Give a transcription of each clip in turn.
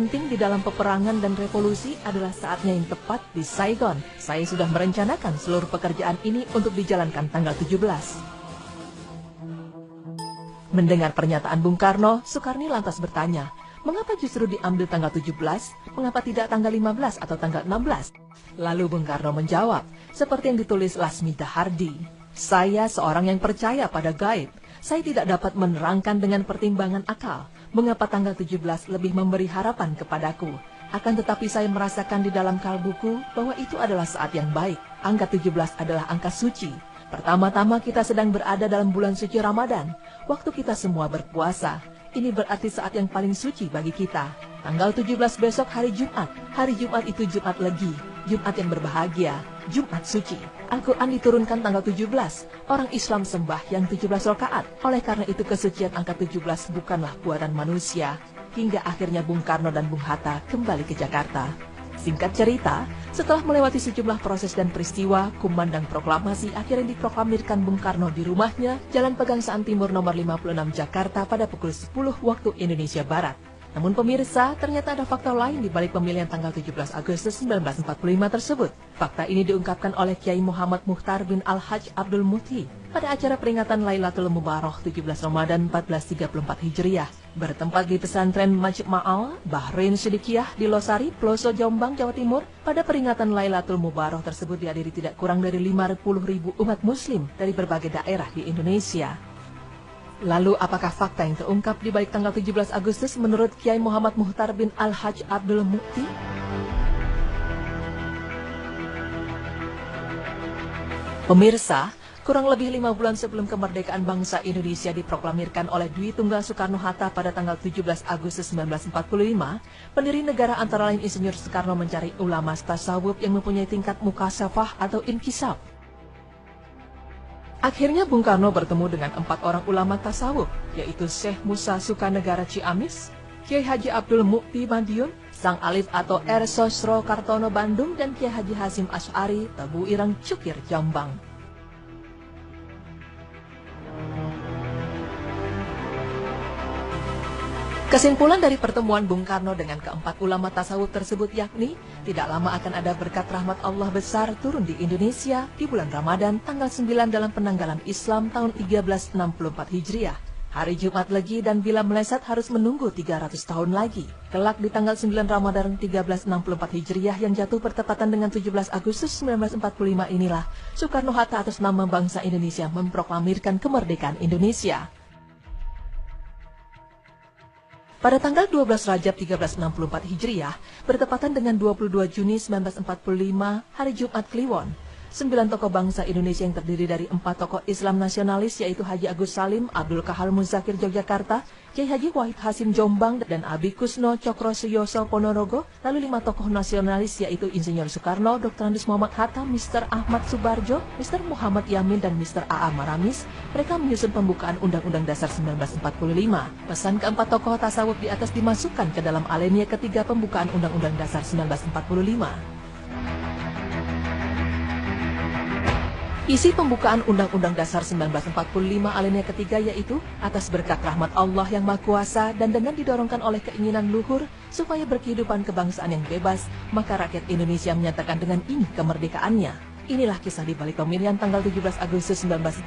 penting di dalam peperangan dan revolusi adalah saatnya yang tepat di Saigon. Saya sudah merencanakan seluruh pekerjaan ini untuk dijalankan tanggal 17. Mendengar pernyataan Bung Karno, Soekarni lantas bertanya, mengapa justru diambil tanggal 17? Mengapa tidak tanggal 15 atau tanggal 16? Lalu Bung Karno menjawab, seperti yang ditulis Lasmi Dahardi, saya seorang yang percaya pada gaib. Saya tidak dapat menerangkan dengan pertimbangan akal mengapa tanggal 17 lebih memberi harapan kepadaku. Akan tetapi saya merasakan di dalam kalbuku bahwa itu adalah saat yang baik. Angka 17 adalah angka suci. Pertama-tama kita sedang berada dalam bulan suci Ramadan. Waktu kita semua berpuasa. Ini berarti saat yang paling suci bagi kita. Tanggal 17 besok hari Jumat. Hari Jumat itu Jumat Legi. Jumat yang berbahagia. Jumat suci. Al-Quran diturunkan tanggal 17. Orang Islam sembahyang 17 rakaat. Oleh karena itu kesucian angka 17 bukanlah buatan manusia. Hingga akhirnya Bung Karno dan Bung Hatta kembali ke Jakarta. Singkat cerita, setelah melewati sejumlah proses dan peristiwa, kumandang proklamasi akhirnya diproklamirkan Bung Karno di rumahnya, Jalan Pegangsaan Timur nomor 56 Jakarta pada pukul 10 waktu Indonesia Barat. Namun pemirsa, ternyata ada fakta lain di balik pemilihan tanggal 17 Agustus 1945 tersebut. Fakta ini diungkapkan oleh Kiai Muhammad Mukhtar bin Al-Hajj Abdul Muti pada acara peringatan Lailatul Mubarak 17 Ramadan 1434 Hijriah, bertempat di pesantren Majid Ma'al, Bahrain Sidikiyah di Losari, Peloso, Jombang, Jawa Timur. Pada peringatan Lailatul Mubarak tersebut dihadiri tidak kurang dari 50.000 umat muslim dari berbagai daerah di Indonesia. Lalu apakah fakta yang terungkap di balik tanggal 17 Agustus menurut Kiai Muhammad Mukhtar bin Al-Hajj Abdul Muti? Pemirsa, kurang lebih 5 bulan sebelum kemerdekaan bangsa Indonesia diproklamirkan oleh Dwi Tunggal Soekarno-Hatta pada tanggal 17 Agustus 1945, pendiri negara antara lain Insinyur Soekarno mencari ulama tasawuf yang mempunyai tingkat mukasyafah atau inkisaf. Akhirnya Bung Karno bertemu dengan 4 orang ulama tasawuf, yaitu Syekh Musa Sukanegara Ciamis, Kiai Haji Abdul Mukti Madiun, Sang Alif atau R. Sosro Kartono Bandung, dan Kiai Haji Hasim Asy'ari Tebu Irang Cukir Jombang. Kesimpulan dari pertemuan Bung Karno dengan keempat ulama tasawuf tersebut yakni, tidak lama akan ada berkat rahmat Allah besar turun di Indonesia di bulan Ramadan tanggal 9 dalam penanggalan Islam tahun 1364 Hijriah. Hari Jumat Legi dan bila meleset harus menunggu 300 tahun lagi. Kelak di tanggal 9 Ramadan 1364 Hijriah yang jatuh bertepatan dengan 17 Agustus 1945 inilah, Soekarno-Hatta atas nama bangsa Indonesia memproklamirkan kemerdekaan Indonesia. Pada tanggal 12 Rajab 1364 Hijriah, bertepatan dengan 22 Juni 1945, hari Jumat Kliwon, 9 tokoh bangsa Indonesia yang terdiri dari 4 tokoh Islam nasionalis yaitu Haji Agus Salim, Abdul Kahal Muzakir Yogyakarta, Kiai Haji Wahid Hasim Jombang, dan Abi Kusno Cokro Suyoso Ponorogo, lalu 5 tokoh nasionalis yaitu Insinyur Soekarno, Dr. Andes Muhammad Hatta, Mr. Ahmad Subarjo, Mr. Muhammad Yamin, dan Mr. A.A. Maramis. Mereka menyusun pembukaan Undang-Undang Dasar 1945. Pesan keempat tokoh tasawuf di atas dimasukkan ke dalam alinea ketiga pembukaan Undang-Undang Dasar 1945. Isi pembukaan Undang-Undang Dasar 1945 alinea ketiga yaitu atas berkat rahmat Allah yang Maha Kuasa dan dengan didorongkan oleh keinginan luhur supaya berkehidupan kebangsaan yang bebas, maka rakyat Indonesia menyatakan dengan ini kemerdekaannya. Inilah kisah di balik pemilihan tanggal 17 Agustus 1945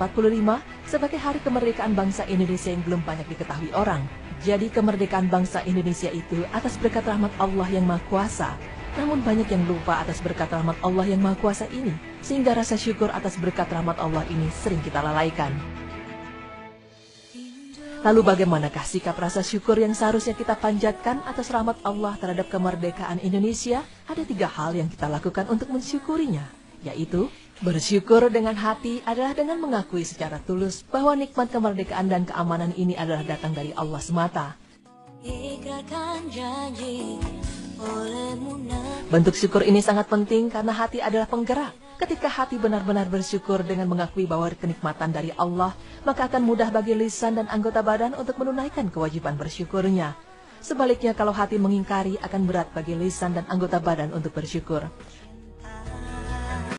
sebagai hari kemerdekaan bangsa Indonesia yang belum banyak diketahui orang. Jadi kemerdekaan bangsa Indonesia itu atas berkat rahmat Allah yang Maha Kuasa. Namun banyak yang lupa atas berkat rahmat Allah yang Maha Kuasa ini, sehingga rasa syukur atas berkat rahmat Allah ini sering kita lalaikan. Lalu bagaimanakah sikap rasa syukur yang seharusnya kita panjatkan atas rahmat Allah terhadap kemerdekaan Indonesia? Ada 3 hal yang kita lakukan untuk mensyukurinya, yaitu bersyukur dengan hati adalah dengan mengakui secara tulus bahwa nikmat kemerdekaan dan keamanan ini adalah datang dari Allah semata. Bentuk syukur ini sangat penting karena hati adalah penggerak. Ketika hati benar-benar bersyukur dengan mengakui bahwa kenikmatan dari Allah, maka akan mudah bagi lisan dan anggota badan untuk menunaikan kewajiban bersyukurnya. Sebaliknya kalau hati mengingkari, akan berat bagi lisan dan anggota badan untuk bersyukur.